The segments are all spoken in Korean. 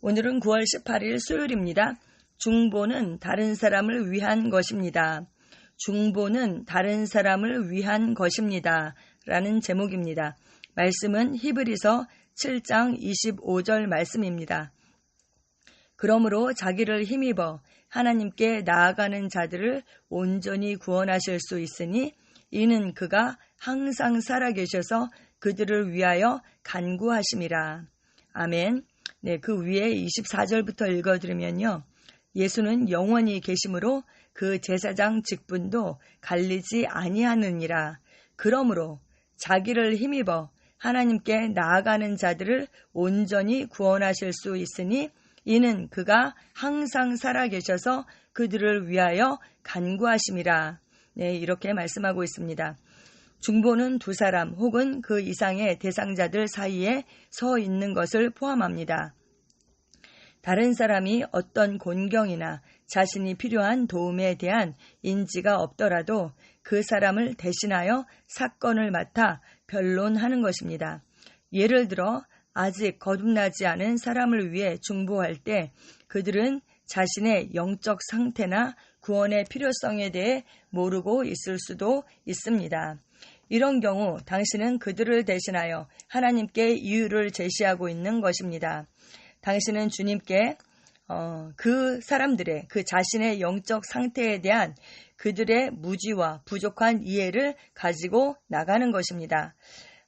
오늘은 9월 18일 수요일입니다. 중보는 다른 사람을 위한 것입니다. 중보는 다른 사람을 위한 것입니다. 라는 제목입니다. 말씀은 히브리서 7장 25절 말씀입니다. 그러므로 자기를 힘입어 하나님께 나아가는 자들을 온전히 구원하실 수 있으니 이는 그가 항상 살아계셔서 그들을 위하여 간구하심이라. 아멘. 네, 그 위에 24절부터 읽어드리면요. 예수는 영원히 계심으로 그 제사장 직분도 갈리지 아니하느니라. 그러므로 자기를 힘입어 하나님께 나아가는 자들을 온전히 구원하실 수 있으니 이는 그가 항상 살아계셔서 그들을 위하여 간구하심이라. 네, 이렇게 말씀하고 있습니다. 중보는 두 사람 혹은 그 이상의 대상자들 사이에 서 있는 것을 포함합니다. 다른 사람이 어떤 곤경이나 자신이 필요한 도움에 대한 인지가 없더라도 그 사람을 대신하여 사건을 맡아 변론하는 것입니다. 예를 들어 아직 거듭나지 않은 사람을 위해 중보할 때 그들은 자신의 영적 상태나 구원의 필요성에 대해 모르고 있을 수도 있습니다. 이런 경우 당신은 그들을 대신하여 하나님께 이유를 제시하고 있는 것입니다. 당신은 주님께 그 사람들의 그 자신의 영적 상태에 대한 그들의 무지와 부족한 이해를 가지고 나가는 것입니다.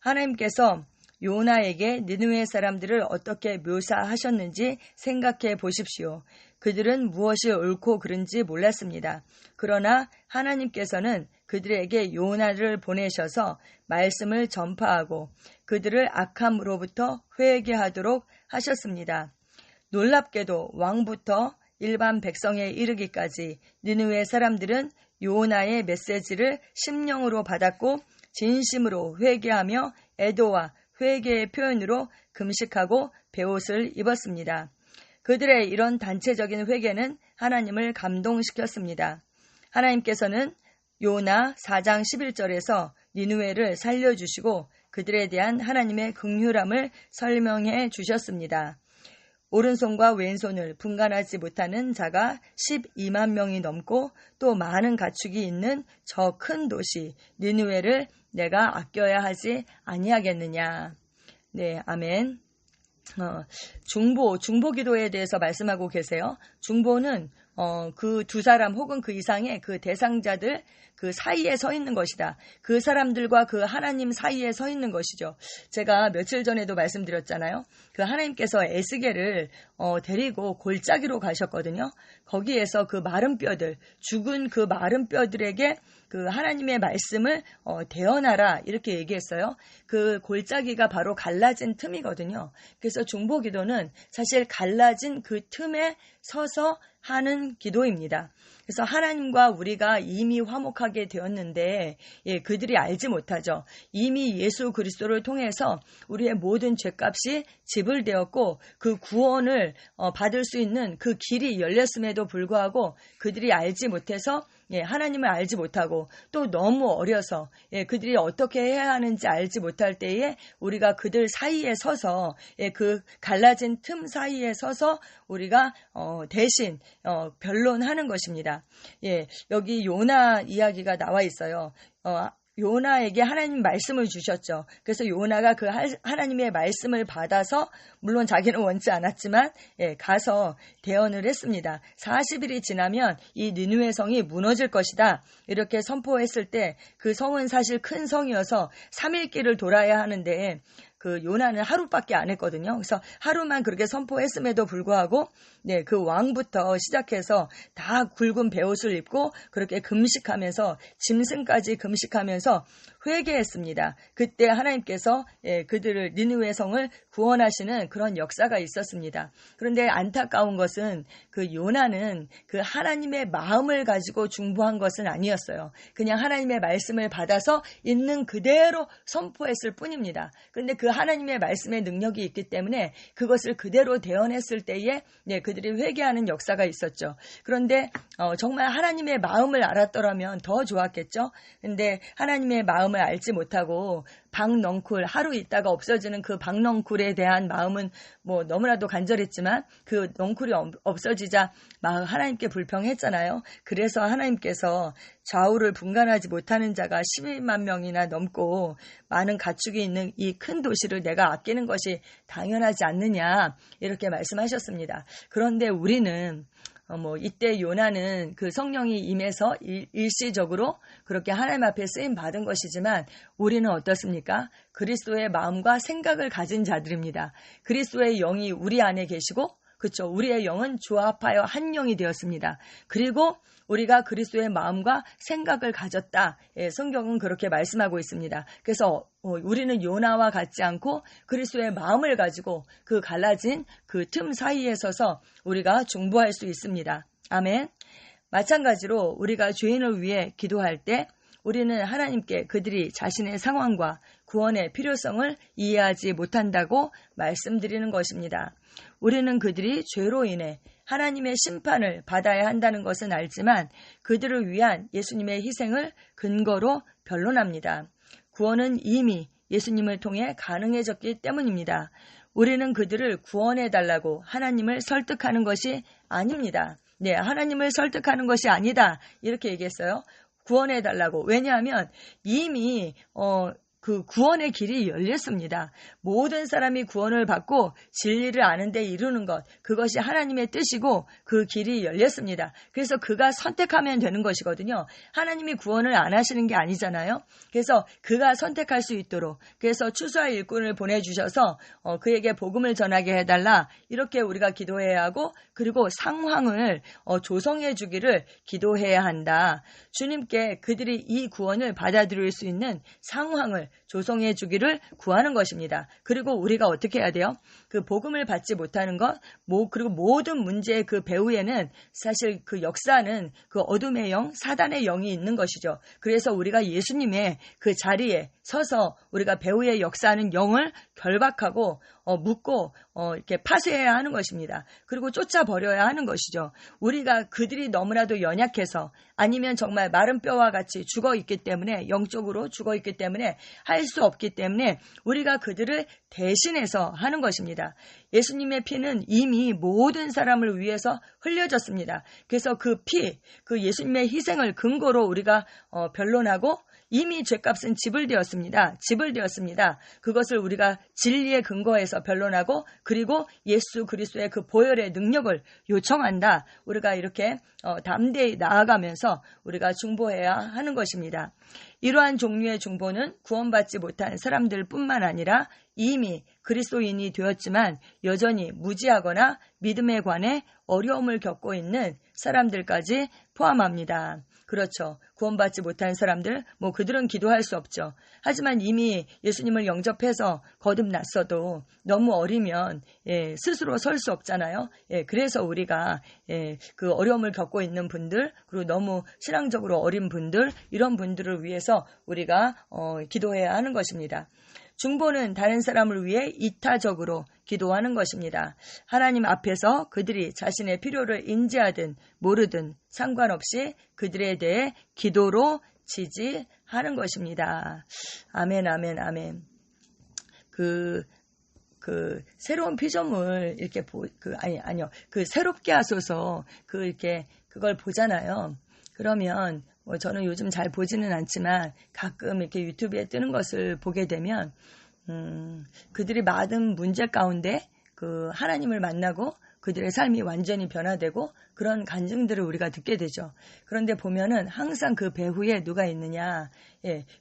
하나님께서 요나에게 느느웨 사람들을 어떻게 묘사하셨는지 생각해 보십시오. 그들은 무엇이 옳고 그른지 몰랐습니다. 그러나 하나님께서는 그들에게 요나를 보내셔서 말씀을 전파하고 그들을 악함으로부터 회개하도록 하셨습니다. 놀랍게도 왕부터 일반 백성에 이르기까지 느느웨 사람들은 요나의 메시지를 심령으로 받았고 진심으로 회개하며 애도와 회개의 표현으로 금식하고 베옷을 입었습니다. 그들의 이런 단체적인 회개는 하나님을 감동시켰습니다. 하나님께서는 요나 4장 11절에서 니느웨를 살려주시고 그들에 대한 하나님의 긍휼함을 설명해 주셨습니다. 오른손과 왼손을 분간하지 못하는 자가 12만 명이 넘고 또 많은 가축이 있는 저 큰 도시 니느웨를 내가 아껴야 하지 아니하겠느냐. 네, 아멘. 중보 기도에 대해서 말씀하고 계세요. 중보는 그 두 사람 혹은 그 이상의 그 대상자들 그 사이에 서 있는 것이다. 그 사람들과 그 하나님 사이에 서 있는 것이죠. 제가 며칠 전에도 말씀드렸잖아요. 그 하나님께서 에스겔을 데리고 골짜기로 가셨거든요. 거기에서 그 마른 뼈들, 죽은 그 마른 뼈들에게 그 하나님의 말씀을 대언하라 이렇게 얘기했어요. 그 골짜기가 바로 갈라진 틈이거든요. 그래서 중보기도는 사실 갈라진 그 틈에 서서 하는 기도입니다. 그래서 하나님과 우리가 이미 화목하게 되었는데 그들이 알지 못하죠. 이미 예수 그리스도를 통해서 우리의 모든 죄값이 지불되었고 그 구원을 받을 수 있는 그 길이 열렸음에도 불구하고 그들이 알지 못해서 하나님을 알지 못하고 또 너무 어려서 그들이 어떻게 해야 하는지 알지 못할 때에 우리가 그들 사이에 서서 그 갈라진 틈 사이에 서서 우리가 대신 변론하는 것입니다. 여기 요나 이야기가 나와 있어요. 요나에게 하나님 말씀을 주셨죠. 그래서 요나가 그 하나님의 말씀을 받아서 물론 자기는 원치 않았지만 가서 대언을 했습니다. 40일이 지나면 이 니느웨 성이 무너질 것이다. 이렇게 선포했을 때 그 성은 사실 큰 성이어서 3일 길을 돌아야 하는데 그 요나는 하루밖에 안 했거든요. 그래서 하루만 그렇게 선포했음에도 불구하고 그 왕부터 시작해서 다 굵은 베옷을 입고 그렇게 금식하면서 짐승까지 금식하면서 회개했습니다. 그때 하나님께서 그들을 니느웨 성을 구원하시는 그런 역사가 있었습니다. 그런데 안타까운 것은 그 요나는 그 하나님의 마음을 가지고 중보한 것은 아니었어요. 그냥 하나님의 말씀을 받아서 있는 그대로 선포했을 뿐입니다. 그런데 그 하나님의 말씀의 능력이 있기 때문에 그것을 그대로 대언했을 때에 그들이 회개하는 역사가 있었죠. 그런데 정말 하나님의 마음을 알았더라면 더 좋았겠죠. 그런데 하나님의 마음을 알지 못하고 박넝쿨, 하루 있다가 없어지는 그 박넝쿨에 대한 마음은 뭐 너무나도 간절했지만 그 넝쿨이 없어지자 하나님께 불평했잖아요. 그래서 하나님께서 좌우를 분간하지 못하는 자가 12만 명이나 넘고 많은 가축이 있는 이 큰 도시를 내가 아끼는 것이 당연하지 않느냐 이렇게 말씀하셨습니다. 그런데 우리는 이때 요나는 그 성령이 임해서 일시적으로 그렇게 하나님 앞에 쓰임 받은 것이지만 우리는 어떻습니까? 그리스도의 마음과 생각을 가진 자들입니다. 그리스도의 영이 우리 안에 계시고, 그렇죠. 우리의 영은 조합하여 한 영이 되었습니다. 그리고 우리가 그리스도의 마음과 생각을 가졌다. 예, 성경은 그렇게 말씀하고 있습니다. 그래서 우리는 요나와 같지 않고 그리스도의 마음을 가지고 그 갈라진 그 틈 사이에 서서 우리가 중보할 수 있습니다. 아멘. 마찬가지로 우리가 죄인을 위해 기도할 때 우리는 하나님께 그들이 자신의 상황과 구원의 필요성을 이해하지 못한다고 말씀드리는 것입니다. 우리는 그들이 죄로 인해 하나님의 심판을 받아야 한다는 것은 알지만 그들을 위한 예수님의 희생을 근거로 변론합니다. 구원은 이미 예수님을 통해 가능해졌기 때문입니다. 우리는 그들을 구원해달라고 하나님을 설득하는 것이 아닙니다. 네, 하나님을 설득하는 것이 아니다. 이렇게 얘기했어요. 구원해달라고. 왜냐하면 이미 그 구원의 길이 열렸습니다. 모든 사람이 구원을 받고 진리를 아는 데 이루는 것, 그것이 하나님의 뜻이고 그 길이 열렸습니다. 그래서 그가 선택하면 되는 것이거든요. 하나님이 구원을 안 하시는 게 아니잖아요. 그래서 그가 선택할 수 있도록, 그래서 추수와 일꾼을 보내주셔서 그에게 복음을 전하게 해달라, 이렇게 우리가 기도해야 하고, 그리고 상황을 조성해 주기를 기도해야 한다. 주님께 그들이 이 구원을 받아들일 수 있는 상황을 조성해 주기를 구하는 것입니다. 그리고 우리가 어떻게 해야 돼요? 그 복음을 받지 못하는 것, 그리고 모든 문제의 그 배후에는 사실 그 역사는 그 어둠의 영, 사단의 영이 있는 것이죠. 그래서 우리가 예수님의 그 자리에 서서 우리가 배후에 역사하는 영을 결박하고 묶고 이렇게 파쇄해야 하는 것입니다. 그리고 쫓아버려야 하는 것이죠. 우리가 그들이 너무나도 연약해서 아니면 정말 마른 뼈와 같이 죽어있기 때문에, 영적으로 죽어있기 때문에 할 수 없기 때문에 우리가 그들을 대신해서 하는 것입니다. 예수님의 피는 이미 모든 사람을 위해서 흘려졌습니다. 그래서 그 피, 그 예수님의 희생을 근거로 우리가 변론하고 이미 죄값은 지불되었습니다. 그것을 우리가 진리의 근거에서 변론하고, 그리고 예수 그리스도의 그 보혈의 능력을 요청한다. 우리가 이렇게 담대히 나아가면서 우리가 중보해야 하는 것입니다. 이러한 종류의 중보는 구원받지 못한 사람들뿐만 아니라 이미 그리스도인이 되었지만 여전히 무지하거나 믿음에 관해 어려움을 겪고 있는 사람들까지 포함합니다. 그렇죠. 구원받지 못한 사람들, 그들은 기도할 수 없죠. 하지만 이미 예수님을 영접해서 거듭났어도 너무 어리면 스스로 설 수 없잖아요. 그래서 우리가 그 어려움을 겪고 있는 분들, 그리고 너무 신앙적으로 어린 분들, 이런 분들을 위해서 우리가 기도해야 하는 것입니다. 중보는 다른 사람을 위해 이타적으로 기도하는 것입니다. 하나님 앞에서 그들이 자신의 필요를 인지하든 모르든 상관없이 그들에 대해 기도로 지지하는 것입니다. 아멘, 아멘, 아멘. 그 새로운 피조물 이렇게 새롭게 하소서 그걸 보잖아요. 그러면 저는 요즘 잘 보지는 않지만 가끔 이렇게 유튜브에 뜨는 것을 보게 되면 그들이 많은 문제 가운데 그 하나님을 만나고 그들의 삶이 완전히 변화되고 그런 간증들을 우리가 듣게 되죠. 그런데 보면은 항상 그 배후에 누가 있느냐?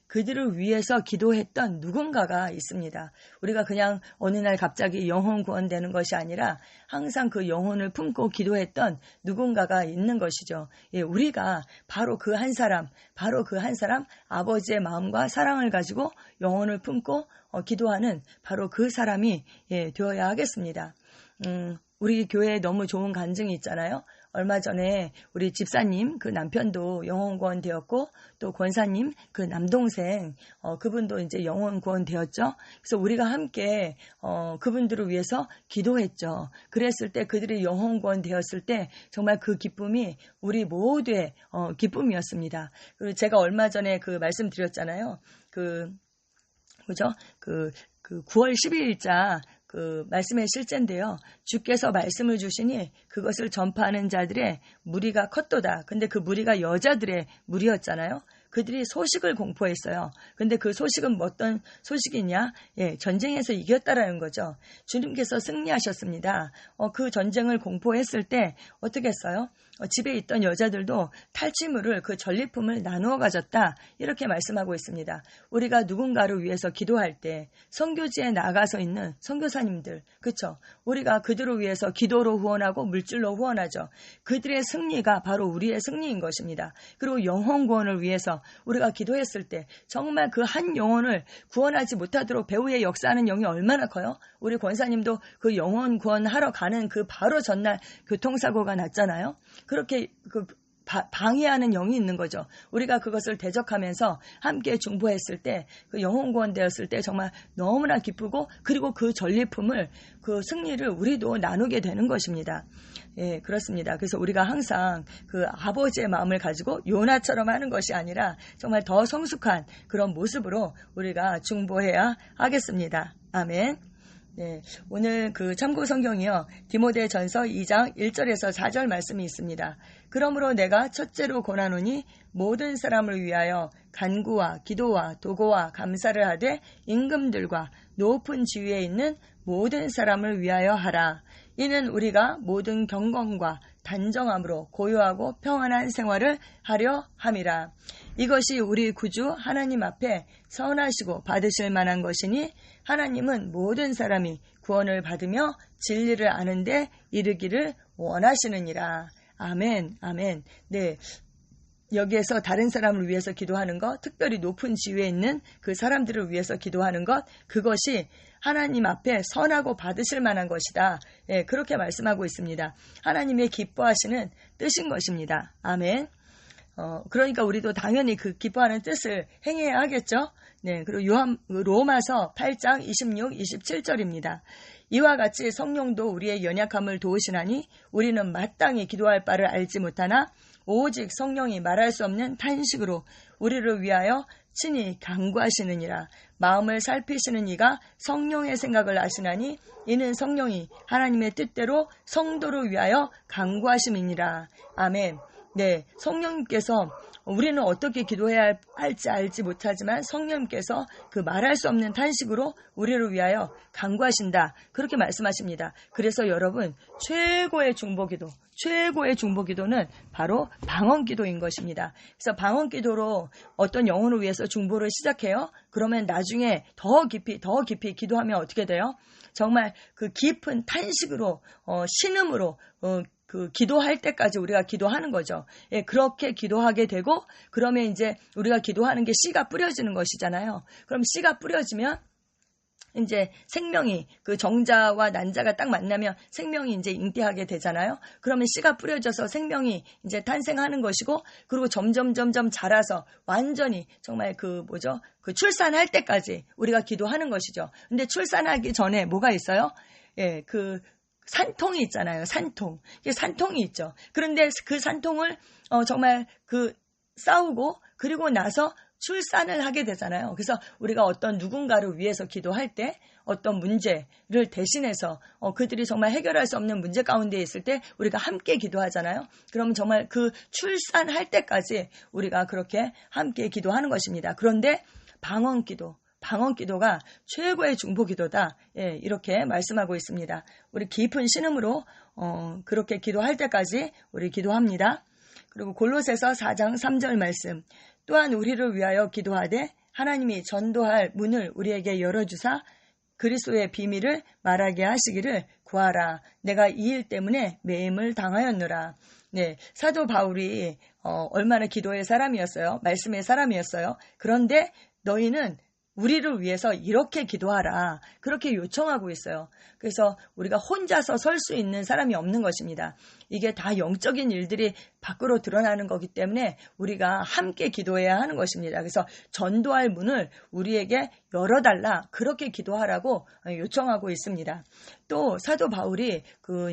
그들을 위해서 기도했던 누군가가 있습니다. 우리가 그냥 어느 날 갑자기 영혼 구원되는 것이 아니라 항상 그 영혼을 품고 기도했던 누군가가 있는 것이죠. 우리가 바로 그 한 사람 아버지의 마음과 사랑을 가지고 영혼을 품고 기도하는 바로 그 사람이 되어야 하겠습니다. 우리 교회에 너무 좋은 간증이 있잖아요. 얼마 전에 우리 집사님 그 남편도 영혼 구원 되었고, 또 권사님 그 남동생 그분도 이제 영혼 구원 되었죠. 그래서 우리가 함께 그분들을 위해서 기도했죠. 그랬을 때 그들이 영혼 구원 되었을 때 정말 그 기쁨이 우리 모두의 기쁨이었습니다. 그리고 제가 얼마 전에 그 말씀드렸잖아요. 그죠? 그 9월 12일자 그 말씀의 실제인데요. 주께서 말씀을 주시니 그것을 전파하는 자들의 무리가 컸도다. 근데 그 무리가 여자들의 무리였잖아요. 그들이 소식을 공포했어요. 근데 그 소식은 어떤 소식이냐? 예, 전쟁에서 이겼다라는 거죠. 주님께서 승리하셨습니다. 그 전쟁을 공포했을 때 어떻게 했어요? 집에 있던 여자들도 탈취물을 그 전리품을 나누어 가졌다. 이렇게 말씀하고 있습니다. 우리가 누군가를 위해서 기도할 때 선교지에 나가서 있는 선교사님들, 그렇죠? 우리가 그들을 위해서 기도로 후원하고 물질로 후원하죠. 그들의 승리가 바로 우리의 승리인 것입니다. 그리고 영혼 구원을 위해서 우리가 기도했을 때 정말 그 한 영혼을 구원하지 못하도록 배후에 역사하는 영이 얼마나 커요? 우리 권사님도 그 영혼 구원하러 가는 그 바로 전날 교통사고가 났잖아요. 그렇게 방해하는 영이 있는 거죠. 우리가 그것을 대적하면서 함께 중보했을 때, 그 영혼 구원되었을 때 정말 너무나 기쁘고, 그리고 그 전리품을, 그 승리를 우리도 나누게 되는 것입니다. 예, 그렇습니다. 그래서 우리가 항상 그 아버지의 마음을 가지고 요나처럼 하는 것이 아니라 정말 더 성숙한 그런 모습으로 우리가 중보해야 하겠습니다. 아멘. 네, 오늘 그 참고 성경이요. 디모데전서 2장 1절에서 4절 말씀이 있습니다. 그러므로 내가 첫째로 권하노니 모든 사람을 위하여 간구와 기도와 도고와 감사를 하되 임금들과 높은 지위에 있는 모든 사람을 위하여 하라. 이는 우리가 모든 경건과 단정함으로 고요하고 평안한 생활을 하려 함이라. 이것이 우리 구주 하나님 앞에 선하시고 받으실 만한 것이니 하나님은 모든 사람이 구원을 받으며 진리를 아는데 이르기를 원하시느니라. 아멘, 아멘. 네. 여기에서 다른 사람을 위해서 기도하는 것, 특별히 높은 지위에 있는 그 사람들을 위해서 기도하는 것, 그것이 하나님 앞에 선하고 받으실 만한 것이다. 예, 그렇게 말씀하고 있습니다. 하나님의 기뻐하시는 뜻인 것입니다. 아멘. 그러니까 우리도 당연히 그 기뻐하는 뜻을 행해야 하겠죠. 네, 그리고 로마서 8장 26, 27절입니다. 이와 같이 성령도 우리의 연약함을 도우시나니 우리는 마땅히 기도할 바를 알지 못하나 오직 성령이 말할 수 없는 탄식으로 우리를 위하여 친히 간구하시느니라. 마음을 살피시는 이가 성령의 생각을 아시나니 이는 성령이 하나님의 뜻대로 성도를 위하여 간구하심이니라. 아멘. 네, 성령님께서 우리는 어떻게 기도해야 할지 알지 못하지만 성령님께서 그 말할 수 없는 탄식으로 우리를 위하여 간구하신다. 그렇게 말씀하십니다. 그래서 여러분, 최고의 중보기도는 바로 방언기도인 것입니다. 그래서 방언기도로 어떤 영혼을 위해서 중보를 시작해요. 그러면 나중에 더 깊이 기도하면 어떻게 돼요? 정말 그 깊은 탄식으로, 신음으로, 그 기도할 때까지 우리가 기도하는 거죠. 예, 그렇게 기도하게 되고 그러면 이제 우리가 기도하는 게 씨가 뿌려지는 것이잖아요. 그럼 씨가 뿌려지면 이제 생명이 그 정자와 난자가 딱 만나면 생명이 이제 잉태하게 되잖아요. 그러면 씨가 뿌려져서 생명이 이제 탄생하는 것이고 그리고 점점 자라서 완전히 정말 그 출산할 때까지 우리가 기도하는 것이죠. 근데 출산하기 전에 뭐가 있어요? 예, 그 산통이 있잖아요. 산통이 있죠. 그런데 그 산통을 정말 싸우고 그리고 나서 출산을 하게 되잖아요. 그래서 우리가 어떤 누군가를 위해서 기도할 때 어떤 문제를 대신해서 그들이 정말 해결할 수 없는 문제 가운데 있을 때 우리가 함께 기도하잖아요. 그러면 정말 그 출산할 때까지 우리가 그렇게 함께 기도하는 것입니다. 그런데 방언기도가 최고의 중보기도다. 예, 이렇게 말씀하고 있습니다. 우리 깊은 신음으로 그렇게 기도할 때까지 우리 기도합니다. 그리고 골로새서 4장 3절 말씀. 또한 우리를 위하여 기도하되 하나님이 전도할 문을 우리에게 열어주사 그리스도의 비밀을 말하게 하시기를 구하라. 내가 이 일 때문에 매임을 당하였노라. 네, 사도 바울이 얼마나 기도의 사람이었어요. 말씀의 사람이었어요. 그런데 너희는 우리를 위해서 이렇게 기도하라. 그렇게 요청하고 있어요. 그래서 우리가 혼자서 설 수 있는 사람이 없는 것입니다. 이게 다 영적인 일들이 밖으로 드러나는 거기 때문에 우리가 함께 기도해야 하는 것입니다. 그래서 전도할 문을 우리에게 열어달라. 그렇게 기도하라고 요청하고 있습니다. 또 사도 바울이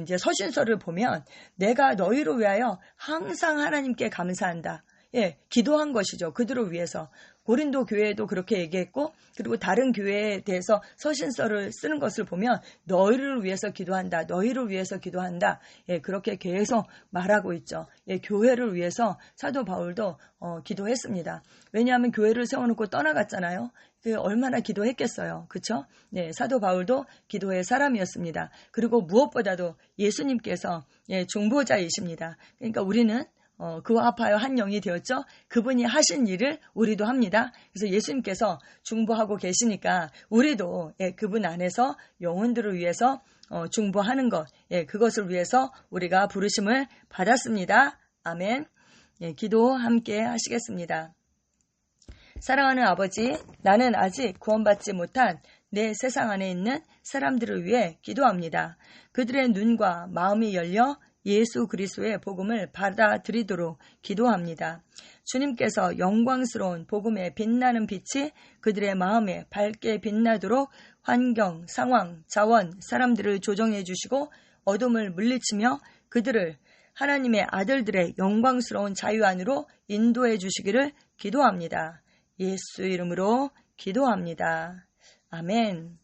이제 서신서를 보면 내가 너희를 위하여 항상 하나님께 감사한다. 예, 기도한 것이죠. 그들을 위해서. 고린도 교회에도 그렇게 얘기했고, 그리고 다른 교회에 대해서 서신서를 쓰는 것을 보면 너희를 위해서 기도한다, 너희를 위해서 기도한다, 예, 그렇게 계속 말하고 있죠. 예, 교회를 위해서 사도 바울도 기도했습니다. 왜냐하면 교회를 세워놓고 떠나갔잖아요. 얼마나 기도했겠어요. 그렇죠? 네, 사도 바울도 기도의 사람이었습니다. 그리고 무엇보다도 예수님께서 중보자이십니다. 그러니까 우리는 그와 합하여 한 영이 되었죠. 그분이 하신 일을 우리도 합니다. 그래서 예수님께서 중보하고 계시니까 우리도 그분 안에서 영혼들을 위해서 중보하는 것, 그것을 위해서 우리가 부르심을 받았습니다. 아멘. 기도 함께 하시겠습니다. 사랑하는 아버지, 나는 아직 구원받지 못한 내 세상 안에 있는 사람들을 위해 기도합니다. 그들의 눈과 마음이 열려 예수 그리스도의 복음을 받아들이도록 기도합니다. 주님께서 영광스러운 복음의 빛나는 빛이 그들의 마음에 밝게 빛나도록 환경, 상황, 자원, 사람들을 조정해 주시고 어둠을 물리치며 그들을 하나님의 아들들의 영광스러운 자유 안으로 인도해 주시기를 기도합니다. 예수 이름으로 기도합니다. 아멘.